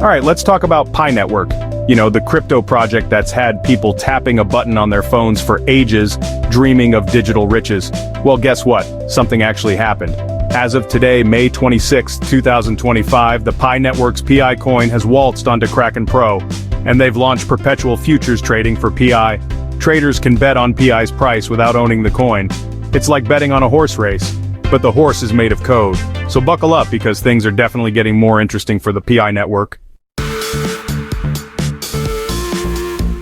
Alright, let's talk about Pi Network. You know, the crypto project that's had people tapping a button on their phones for ages, dreaming of digital riches. Well, guess what? Something actually happened. As of today, May 26, 2025, the Pi Network's PI coin has waltzed onto Kraken Pro, and they've launched perpetual futures trading for PI. Traders can bet on PI's price without owning the coin. It's like betting on a horse race, but the horse is made of code. So buckle up because things are definitely getting more interesting for the PI network.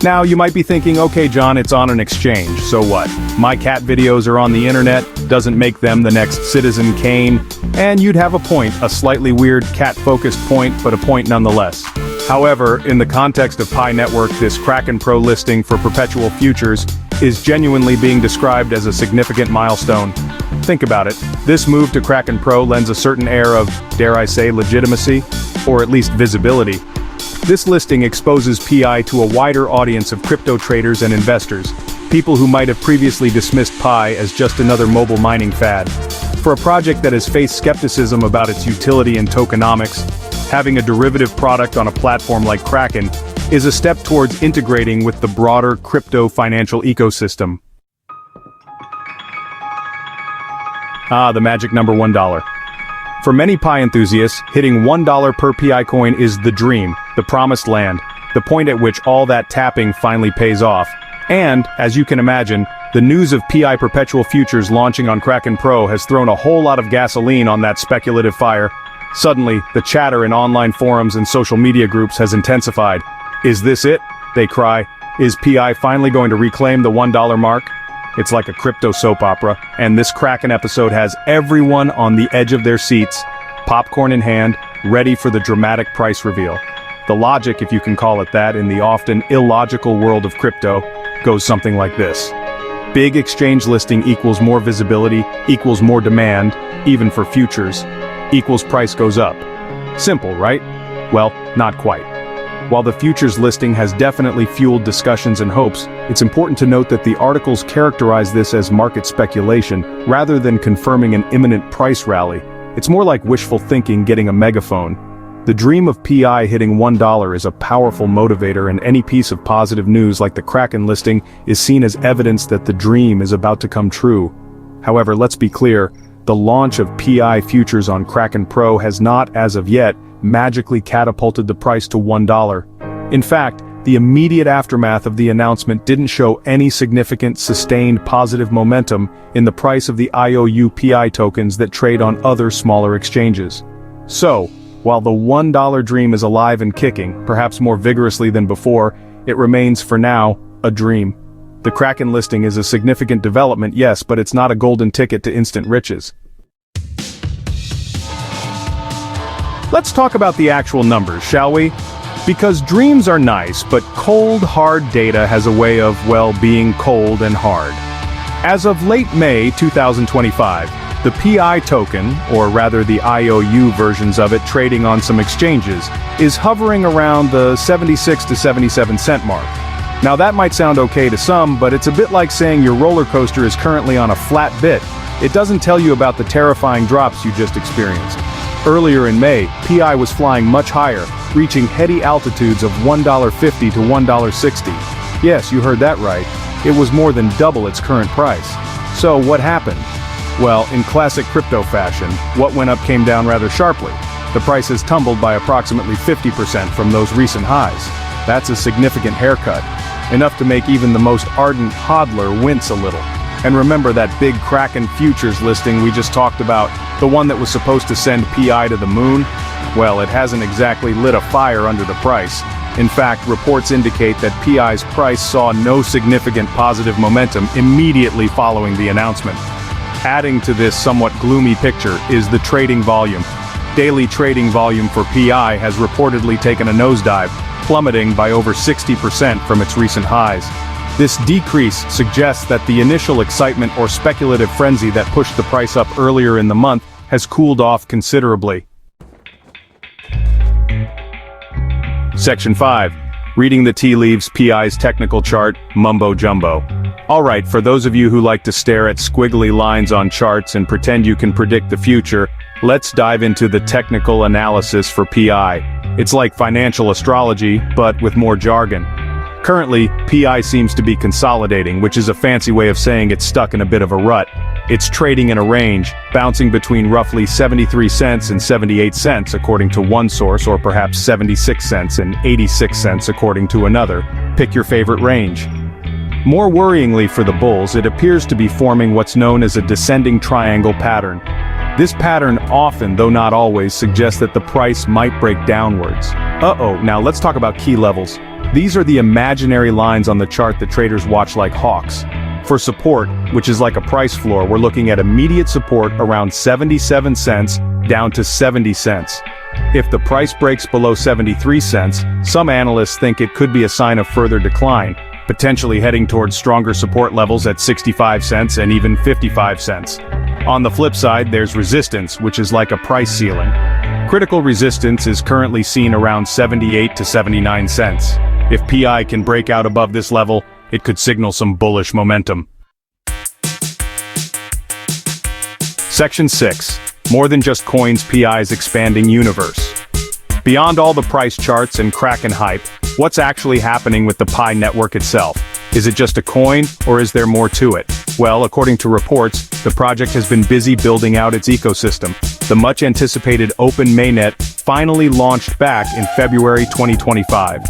Now, you might be thinking, okay, John, it's on an exchange, so what? My cat videos are on the internet, doesn't make them the next Citizen Kane, and you'd have a point, a slightly weird cat-focused point, but a point nonetheless. However, in the context of Pi Network, this Kraken Pro listing for perpetual futures is genuinely being described as a significant milestone. Think about it, this move to Kraken Pro lends a certain air of, dare I say, legitimacy, or at least visibility. This listing exposes PI to a wider audience of crypto traders and investors, people who might have previously dismissed Pi as just another mobile mining fad. For a project that has faced skepticism about its utility and tokenomics, having a derivative product on a platform like Kraken is a step towards integrating with the broader crypto financial ecosystem. The magic number $1. For many Pi enthusiasts, hitting $1 per PI coin is the dream, the promised land, the point at which all that tapping finally pays off. And, as you can imagine, the news of PI perpetual futures launching on Kraken Pro has thrown a whole lot of gasoline on that speculative fire. Suddenly, the chatter in online forums and social media groups has intensified. Is this it? They cry. Is PI finally going to reclaim the $1 mark? It's like a crypto soap opera, and this Kraken episode has everyone on the edge of their seats, popcorn in hand, ready for the dramatic price reveal. The logic, if you can call it that, in the often illogical world of crypto, goes something like this. Big exchange listing equals more visibility, equals more demand, even for futures, equals price goes up. Simple, right? Well, not quite. While the futures listing has definitely fueled discussions and hopes, it's important to note that the articles characterize this as market speculation, rather than confirming an imminent price rally. It's more like wishful thinking getting a megaphone. The dream of PI hitting $1 is a powerful motivator, and any piece of positive news like the Kraken listing is seen as evidence that the dream is about to come true. However, let's be clear, the launch of PI futures on Kraken Pro has not, as of yet, magically catapulted the price to $1. In fact, the immediate aftermath of the announcement didn't show any significant sustained positive momentum in the price of the IOU PI tokens that trade on other smaller exchanges. So, while the $1 dream is alive and kicking, perhaps more vigorously than before, it remains, for now, a dream. The Kraken listing is a significant development, yes, but it's not a golden ticket to instant riches. Let's talk about the actual numbers, shall we? Because dreams are nice, but cold, hard data has a way of, well, being cold and hard. As of late May 2025, the PI token, or rather the IOU versions of it trading on some exchanges, is hovering around the 76 to 77 cent mark. Now that might sound okay to some, but it's a bit like saying your roller coaster is currently on a flat bit. It doesn't tell you about the terrifying drops you just experienced. Earlier in May, PI was flying much higher, reaching heady altitudes of $1.50 to $1.60. Yes, you heard that right. It was more than double its current price. So what happened? Well, in classic crypto fashion, what went up came down rather sharply. The price has tumbled by approximately 50% from those recent highs. That's a significant haircut, enough to make even the most ardent hodler wince a little. And remember that big Kraken futures listing we just talked about, the one that was supposed to send PI to the moon? Well, it hasn't exactly lit a fire under the price. In fact, reports indicate that PI's price saw no significant positive momentum immediately following the announcement. Adding to this somewhat gloomy picture is the trading volume. Daily trading volume for PI has reportedly taken a nosedive, plummeting by over 60% from its recent highs. This decrease suggests that the initial excitement or speculative frenzy that pushed the price up earlier in the month has cooled off considerably. Section 5. Reading the tea leaves, PI's technical chart, mumbo jumbo. Alright, for those of you who like to stare at squiggly lines on charts and pretend you can predict the future, let's dive into the technical analysis for PI. It's like financial astrology, but with more jargon. Currently, PI seems to be consolidating, which is a fancy way of saying it's stuck in a bit of a rut. It's trading in a range, bouncing between roughly 73 cents and 78 cents according to one source, or perhaps 76 cents and 86 cents according to another. Pick your favorite range. More worryingly for the bulls, it appears to be forming what's known as a descending triangle pattern. This pattern often, though not always, suggests that the price might break downwards. Now let's talk about key levels. These are the imaginary lines on the chart that traders watch like hawks. For support, which is like a price floor, we're looking at immediate support around 77 cents down to 70 cents. If the price breaks below 73 cents, some analysts think it could be a sign of further decline, potentially heading towards stronger support levels at 65 cents and even 55 cents. On the flip side, there's resistance, which is like a price ceiling. Critical resistance is currently seen around 78 to 79 cents. If PI can break out above this level, it could signal some bullish momentum. Section 6. More than just coins, PI's expanding universe. Beyond all the price charts and Kraken hype, what's actually happening with the Pi network itself? Is it just a coin, or is there more to it? Well, according to reports, the project has been busy building out its ecosystem. The much-anticipated open mainnet finally launched back in February 2025.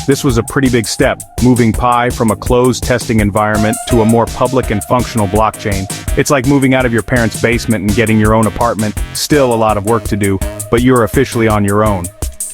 This was a pretty big step, moving Pi from a closed testing environment to a more public and functional blockchain. It's like moving out of your parents' basement and getting your own apartment. Still a lot of work to do, but you're officially on your own.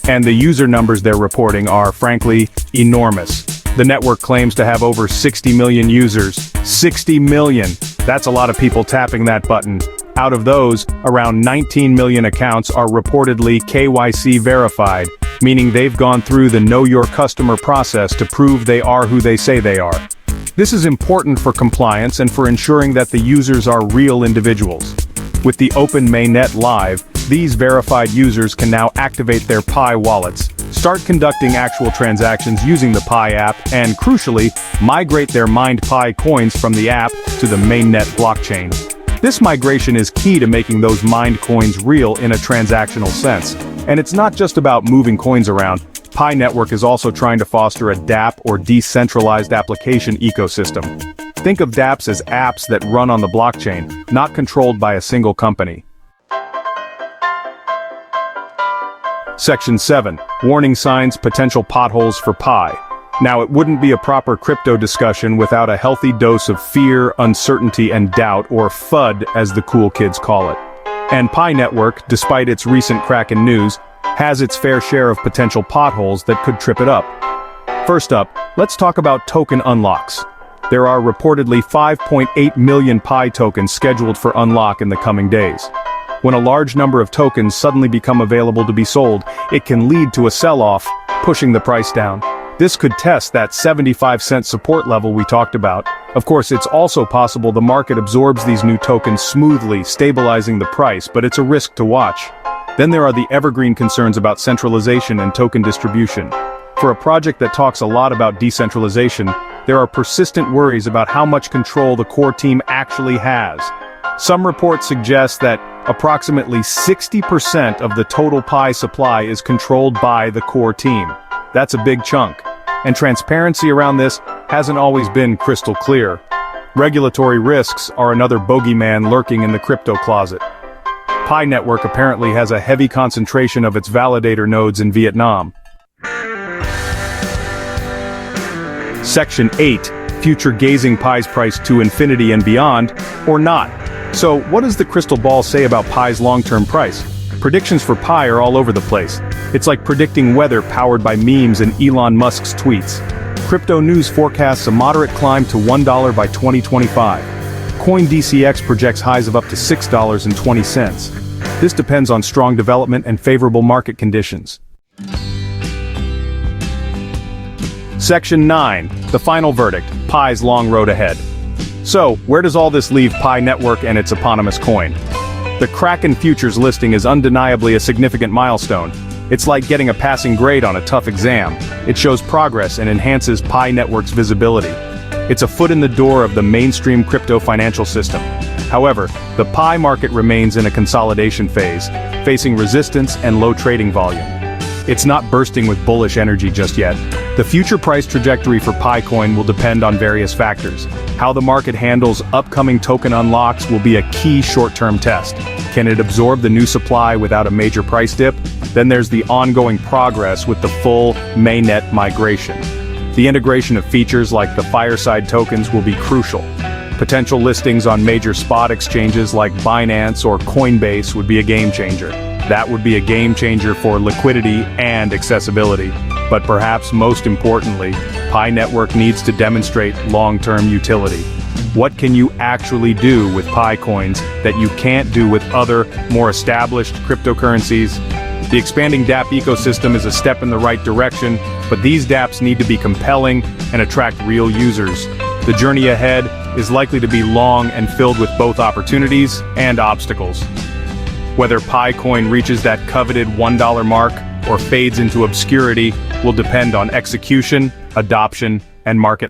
And the user numbers they're reporting are, frankly, enormous. The network claims to have over 60 million users. 60 million! That's a lot of people tapping that button. Out of those, around 19 million accounts are reportedly KYC verified, meaning they've gone through the Know Your Customer process to prove they are who they say they are. This is important for compliance and for ensuring that the users are real individuals. With the open mainnet live, these verified users can now activate their Pi wallets, start conducting actual transactions using the Pi app, and crucially, migrate their mined Pi coins from the app to the mainnet blockchain. This migration is key to making those mined coins real in a transactional sense. And it's not just about moving coins around. Pi Network is also trying to foster a dApp or decentralized application ecosystem. Think of dApps as apps that run on the blockchain, not controlled by a single company. Section 7. Warning signs, potential potholes for Pi. Now, it wouldn't be a proper crypto discussion without a healthy dose of fear, uncertainty, and doubt, or FUD as the cool kids call it. And Pi Network, despite its recent Kraken news, has its fair share of potential potholes that could trip it up. First up, let's talk about token unlocks. There are reportedly 5.8 million Pi tokens scheduled for unlock in the coming days. When a large number of tokens suddenly become available to be sold, it can lead to a sell-off, pushing the price down. This could test that 75-cent support level we talked about. Of course, it's also possible the market absorbs these new tokens smoothly, stabilizing the price, but it's a risk to watch. Then there are the evergreen concerns about centralization and token distribution. For a project that talks a lot about decentralization, there are persistent worries about how much control the core team actually has. Some reports suggest that approximately 60% of the total Pi supply is controlled by the core team. That's a big chunk. And transparency around this hasn't always been crystal clear. Regulatory risks are another bogeyman lurking in the crypto closet. Pi Network apparently has a heavy concentration of its validator nodes in Vietnam. Section 8. Future gazing Pi's price to infinity and beyond, or not. So, what does the crystal ball say about Pi's long-term price? Predictions for Pi are all over the place. It's like predicting weather powered by memes and Elon Musk's tweets. Crypto News forecasts a moderate climb to $1 by 2025. CoinDCX projects highs of up to $6.20. This depends on strong development and favorable market conditions. Section 9. The final verdict, Pi's long road ahead. So, where does all this leave Pi Network and its eponymous coin? The Kraken futures listing is undeniably a significant milestone. It's like getting a passing grade on a tough exam. It shows progress and enhances Pi Network's visibility. It's a foot in the door of the mainstream crypto financial system. However, the Pi market remains in a consolidation phase, facing resistance and low trading volume. It's not bursting with bullish energy just yet. The future price trajectory for Pi coin will depend on various factors. How the market handles upcoming token unlocks will be a key short-term test. Can it absorb the new supply without a major price dip? Then there's the ongoing progress with the full mainnet migration. The integration of features like the Fireside tokens will be crucial. Potential listings on major spot exchanges like Binance or Coinbase would be a game changer. That would be a game changer for liquidity and accessibility. But perhaps most importantly, Pi Network needs to demonstrate long-term utility. What can you actually do with Pi coins that you can't do with other, more established cryptocurrencies? The expanding dApp ecosystem is a step in the right direction, but these dApps need to be compelling and attract real users. The journey ahead is likely to be long and filled with both opportunities and obstacles. Whether Pi coin reaches that coveted $1 mark or fades into obscurity will depend on execution, adoption, and market